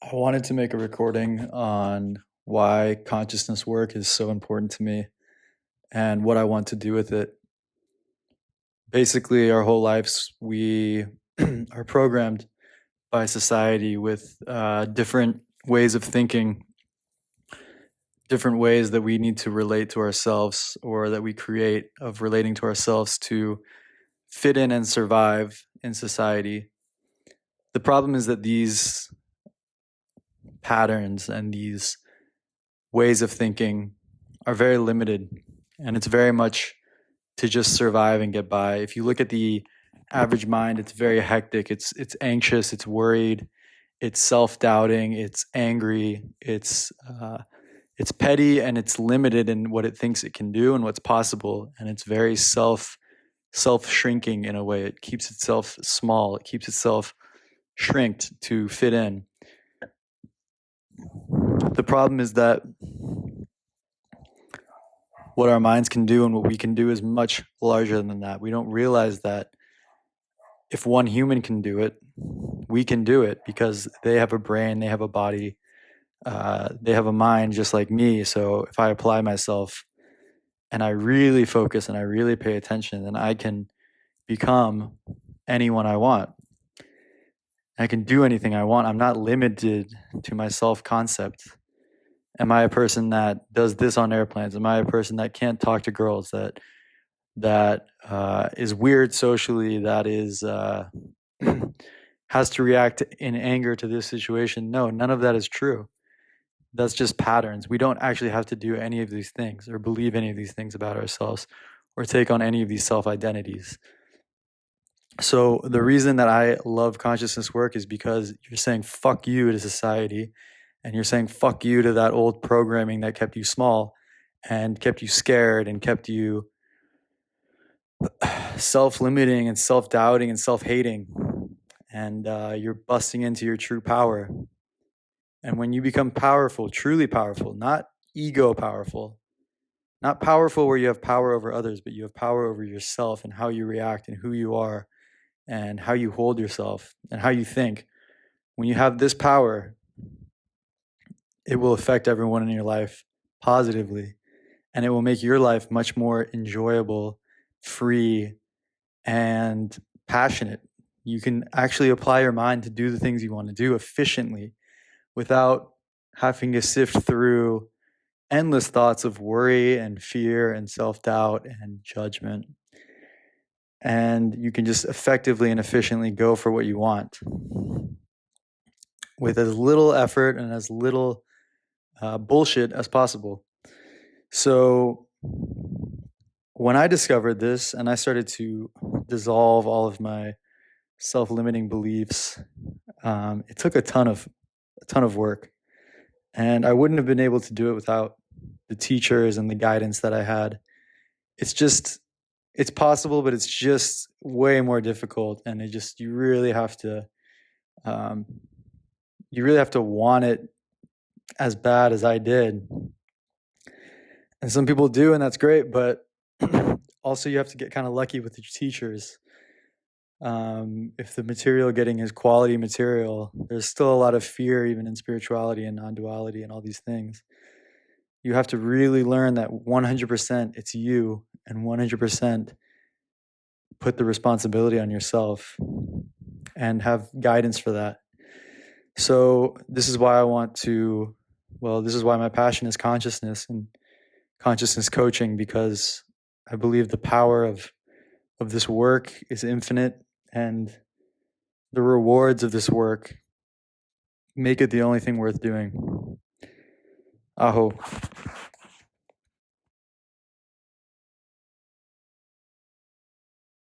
I wanted to make a recording on why consciousness work is so important to me and what I want to do with it. Basically, our whole lives, we are programmed by society with different ways of thinking, different ways that we need to relate to ourselves or that we create of relating to ourselves to fit in and survive in society. The problem is that these patterns and these ways of thinking are very limited, and it's very much to just survive and get by. If you look at the average mind, it's very hectic, it's anxious, it's worried, it's self-doubting, it's angry, it's petty, and it's limited in what it thinks it can do and what's possible, and it's very self-shrinking in a way. It keeps itself small, it keeps itself shrinked to fit in. The problem is that what our minds can do and what we can do is much larger than that. We don't realize that if one human can do it, we can do it because they have a brain, they have a body, they have a mind just like me. So if I apply myself and I really focus and I really pay attention, then I can become anyone I want. I can do anything I want. I'm not limited to my self-concept. Am I a person that does this on airplanes? Am I a person that can't talk to girls? That is weird socially? That is has to react in anger to this situation? No, none of that is true. That's just patterns. We don't actually have to do any of these things or believe any of these things about ourselves or take on any of these self-identities. So the reason that I love consciousness work is because you're saying fuck you to society, and you're saying fuck you to that old programming that kept you small and kept you scared and kept you self-limiting and self-doubting and self-hating, and you're busting into your true power. And when you become powerful, truly powerful, not ego powerful, not powerful where you have power over others, but you have power over yourself and how you react and who you are and how you hold yourself and how you think. When you have this power, it will affect everyone in your life positively, and it will make your life much more enjoyable, free, and passionate. You can actually apply your mind to do the things you want to do efficiently without having to sift through endless thoughts of worry and fear and self-doubt and judgment. And you can just effectively and efficiently go for what you want with as little effort and as little bullshit as possible. So when I discovered this and I started to dissolve all of my self-limiting beliefs, it took a ton of work, and I wouldn't have been able to do it without the teachers and the guidance that I had. It's possible, but it's just way more difficult, and you really have to want it as bad as I did. And some people do, and that's great, but also you have to get kind of lucky with your teachers. If the material getting is quality material, there's still a lot of fear even in spirituality and non-duality and all these things. You have to really learn that 100% it's you, and 100% put the responsibility on yourself and have guidance for that. So this is why this is why my passion is consciousness and consciousness coaching, because I believe the power of this work is infinite, and the rewards of this work make it the only thing worth doing. Aho.